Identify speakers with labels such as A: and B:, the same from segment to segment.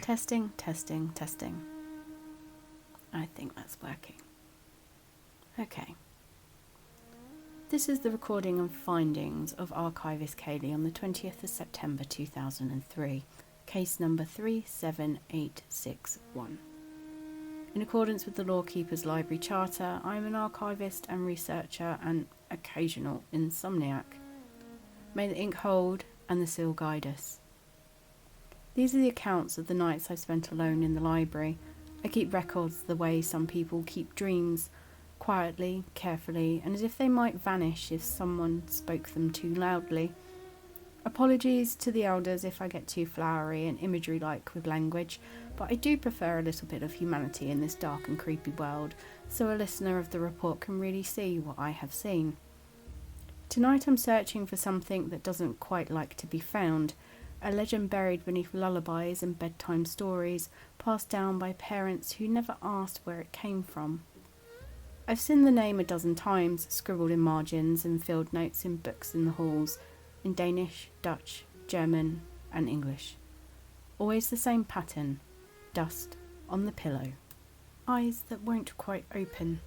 A: Testing, testing, testing. I think that's working. Okay. This is the recording and findings of Archivist Kayleigh on the 20th of September 2003, case number 37861. In accordance with the Lorekeepers Library Charter, I am an archivist and researcher and occasional insomniac. May the ink hold and the seal guide us. These are the accounts of the nights I spent alone in the library. I keep records the way some people keep dreams, quietly, carefully, and as if they might vanish if someone spoke them too loudly. Apologies to the elders if I get too flowery and imagery-like with language, but I do prefer a little bit of humanity in this dark and creepy world, so a listener of the report can really see what I have seen. Tonight I'm searching for something that doesn't quite like to be found, a legend buried beneath lullabies and bedtime stories passed down by parents who never asked where it came from. I've seen the name a dozen times, scribbled in margins and field notes in books in the halls, in Danish, Dutch, German and English. Always the same pattern, dust on the pillow. Eyes that won't quite open.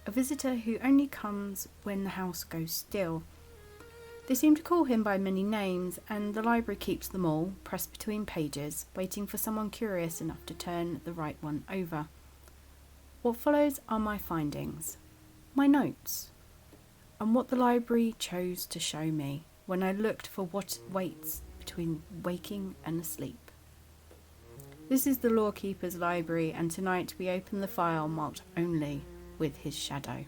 A: A visitor who only comes when the house goes still. They seem to call him by many names, and the library keeps them all, pressed between pages, waiting for someone curious enough to turn the right one over. What follows are my findings, my notes, and what the library chose to show me when I looked for what waits between waking and asleep. This is the Lorekeepers Library, and tonight we open the file marked only with his shadow.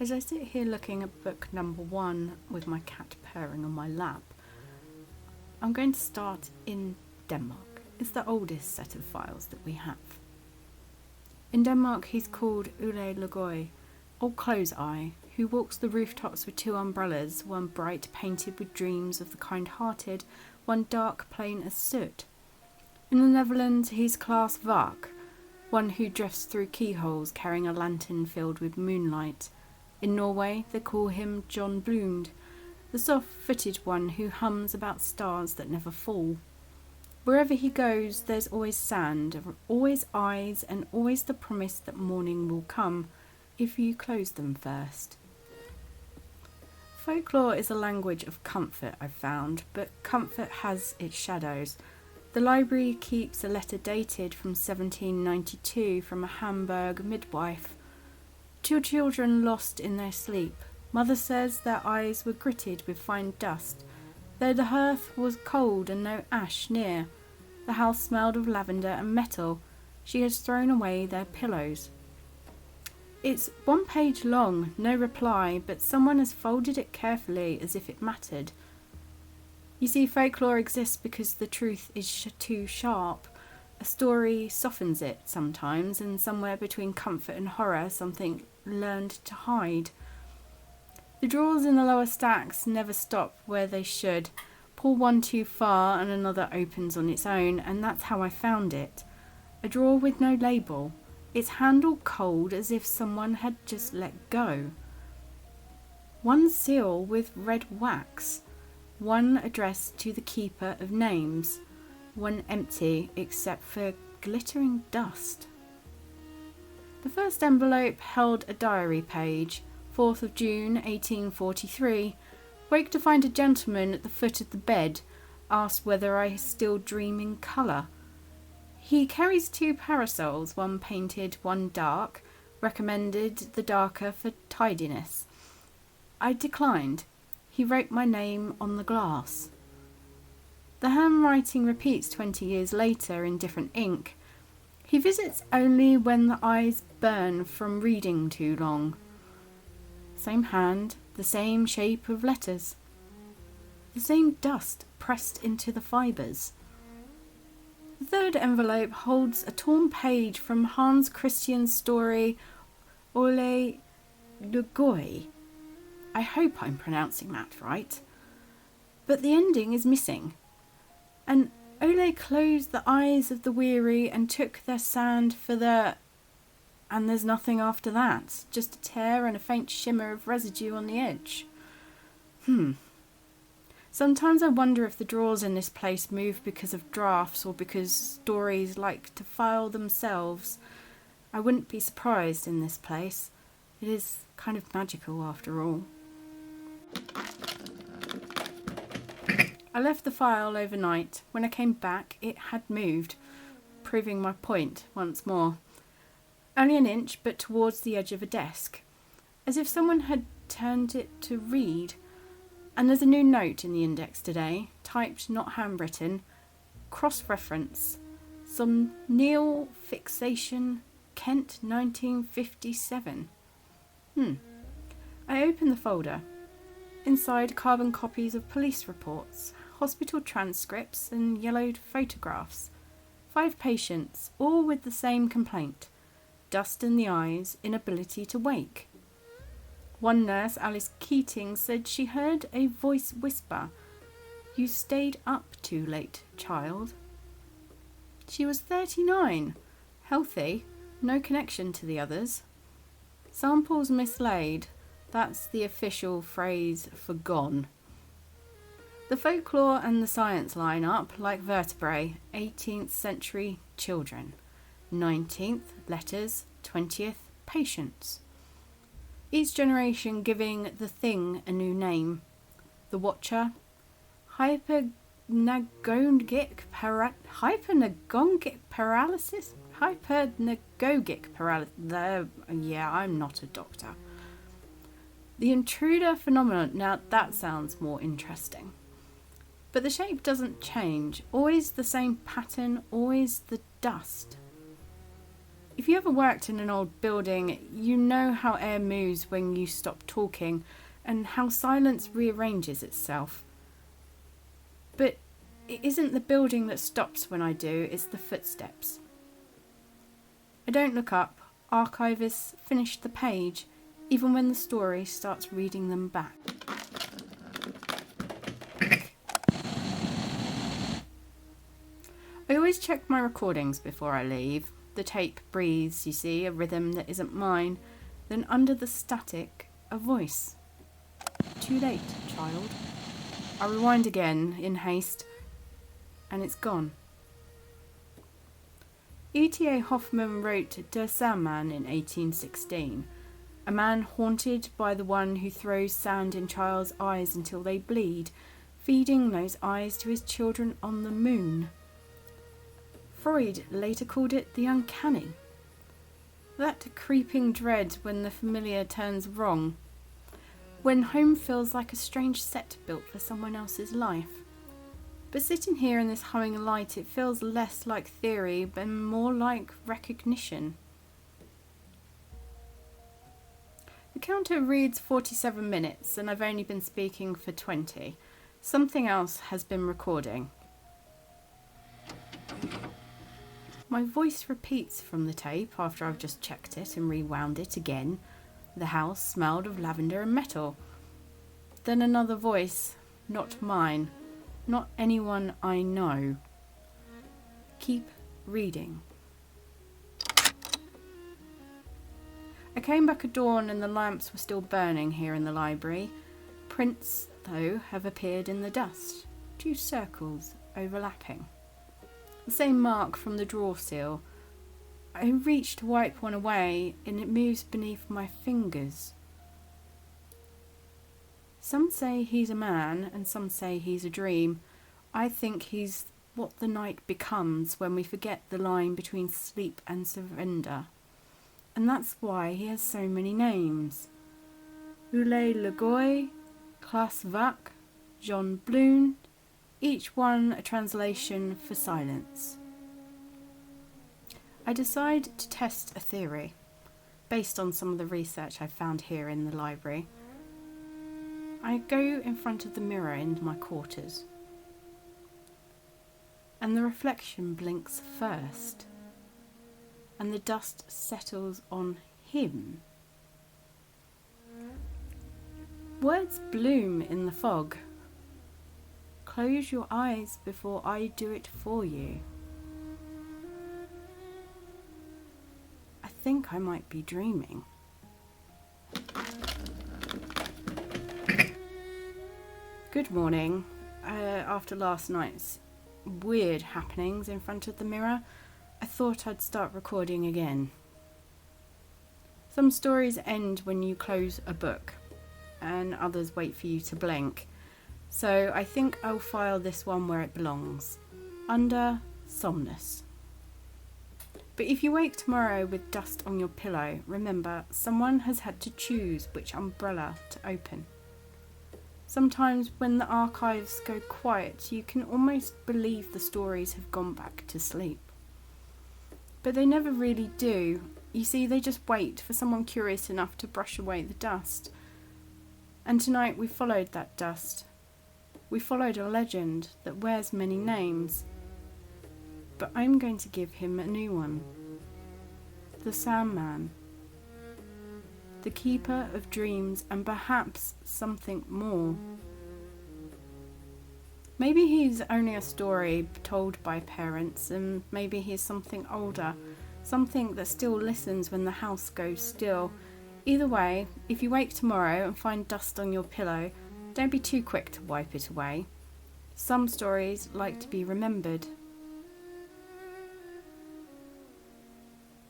A: As I sit here looking at book number 1 with my cat purring on my lap, I'm going to start in Denmark. It's the oldest set of files that we have. In Denmark he's called Ole Lukøje, or Close Eye, who walks the rooftops with 2 umbrellas, one bright painted with dreams of the kind-hearted, one dark plain as soot. In the Netherlands he's Klaas Vaak, one who drifts through keyholes carrying a lantern filled with moonlight. In Norway, they call him John Blund, the soft-footed one who hums about stars that never fall. Wherever he goes, there's always sand, always eyes, and always the promise that morning will come, if you close them first. Folklore is a language of comfort, I've found, but comfort has its shadows. The library keeps a letter dated from 1792 from a Hamburg midwife. 2 children lost in their sleep. Mother says their eyes were gritted with fine dust, though the hearth was cold and no ash near. The house smelled of lavender and metal. She has thrown away their pillows. It's 1 page long, no reply, but someone has folded it carefully as if it mattered. You see, folklore exists because the truth is too sharp. A story softens it sometimes, and somewhere between comfort and horror, something learned to hide. The drawers in the lower stacks never stop where they should. Pull one too far and another opens on its own, and that's how I found it. A drawer with no label, its handle cold as if someone had just let go. 1 seal with red wax, 1 addressed to the keeper of names, 1 empty except for glittering dust. The first envelope held a diary page, 4th of June 1843. Woke to find a gentleman at the foot of the bed, asked whether I still dream in colour. He carries 2 parasols, 1 painted, 1 dark, recommended the darker for tidiness. I declined. He wrote my name on the glass. The handwriting repeats 20 years later in different ink. He visits only when the eyes burn from reading too long. Same hand, the same shape of letters. The same dust pressed into the fibres. The third envelope holds a torn page from Hans Christian's story Ole Lukøje. I hope I'm pronouncing that right. But the ending is missing. And Ole closed the eyes of the weary and took their sand for the... And there's nothing after that, just a tear and a faint shimmer of residue on the edge. Sometimes I wonder if the drawers in this place move because of drafts or because stories like to file themselves. I wouldn't be surprised in this place. It is kind of magical after all. I left the file overnight. When I came back, it had moved, proving my point once more. Only an inch, but towards the edge of a desk, as if someone had turned it to read. And there's a new note in the index today, typed, not handwritten, cross-reference, somnial fixation, Kent, 1957. I opened the folder. Inside, carbon copies of police reports, hospital transcripts and yellowed photographs. 5 patients, all with the same complaint. Dust in the eyes, inability to wake. One nurse, Alice Keating, said she heard a voice whisper, "You stayed up too late, child." She was 39, healthy, no connection to the others. Samples mislaid, that's the official phrase for gone. The folklore and the science line up like vertebrae, 18th century children. 19th, letters, 20th, patients. Each generation giving the thing a new name. The Watcher, hypernagogic paralysis? Hypernagogic paralysis. Yeah, I'm not a doctor. The intruder phenomenon, now that sounds more interesting. But the shape doesn't change, always the same pattern, always the dust. If you ever worked in an old building, you know how air moves when you stop talking and how silence rearranges itself. But it isn't the building that stops when I do, it's the footsteps. I don't look up. Archivists finish the page, even when the story starts reading them back. I always check my recordings before I leave. The tape breathes, you see, a rhythm that isn't mine. Then under the static, a voice. "Too late, child." I rewind again, in haste, and it's gone. E.T.A. Hoffmann wrote Der Sandman in 1816, a man haunted by the one who throws sand in child's eyes until they bleed, feeding those eyes to his children on the moon. Freud later called it the uncanny. That creeping dread when the familiar turns wrong. When home feels like a strange set built for someone else's life. But sitting here in this humming light, it feels less like theory, but more like recognition. The counter reads 47 minutes, and I've only been speaking for 20. Something else has been recording. My voice repeats from the tape after I've just checked it and rewound it again. The house smelled of lavender and metal. Then another voice, not mine, not anyone I know. Keep reading. I came back at dawn and the lamps were still burning here in the library. Prints, though, have appeared in the dust. 2 circles overlapping. The same mark from the drawer seal. I reach to wipe one away and it moves beneath my fingers. Some say he's a man and some say he's a dream. I think he's what the night becomes when we forget the line between sleep and surrender. And that's why he has so many names. Ole Lukøje, Klaas Vaak, John Bloom, each one a translation for silence. I decide to test a theory, based on some of the research I found here in the library. I go in front of the mirror in my quarters, and the reflection blinks first, and the dust settles on him Words bloom in the fog. Close your eyes before I do it for you. I think I might be dreaming. Good morning. After last night's weird happenings in front of the mirror, I thought I'd start recording again. Some stories end when you close a book, and others wait for you to blink. So I think I'll file this one where it belongs, under Somnus. But if you wake tomorrow with dust on your pillow, remember, someone has had to choose which umbrella to open. Sometimes when the archives go quiet, you can almost believe the stories have gone back to sleep. But they never really do. You see, they just wait for someone curious enough to brush away the dust. And tonight we followed that dust. We followed a legend that wears many names. But I'm going to give him a new one. The Sandman. The keeper of dreams and perhaps something more. Maybe he's only a story told by parents, and maybe he's something older, something that still listens when the house goes still. Either way, if you wake tomorrow and find dust on your pillow, don't be too quick to wipe it away. Some stories like to be remembered.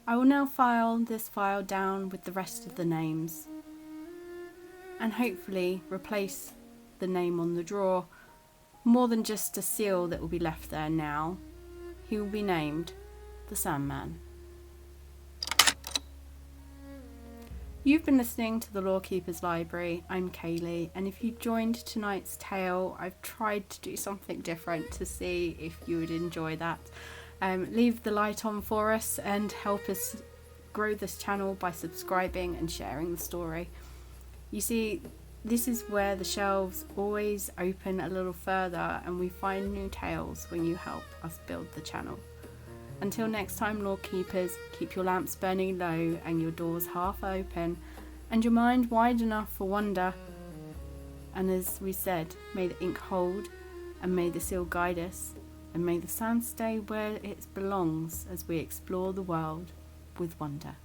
A: I will now file this file down with the rest of the names, and hopefully replace the name on the drawer, more than just a seal that will be left there now. He will be named the Sandman. You've been listening to the Lorekeepers Library. I'm Kayleigh, and if you joined tonight's tale, I've tried to do something different to see if you would enjoy that. Leave the light on for us and help us grow this channel by subscribing and sharing the story. You see, this is where the shelves always open a little further and we find new tales when you help us build the channel. Until next time, Lorekeepers, keep your lamps burning low and your doors half open and your mind wide enough for wonder. And as we said, may the ink hold and may the seal guide us. And may the sand stay where it belongs as we explore the world with wonder.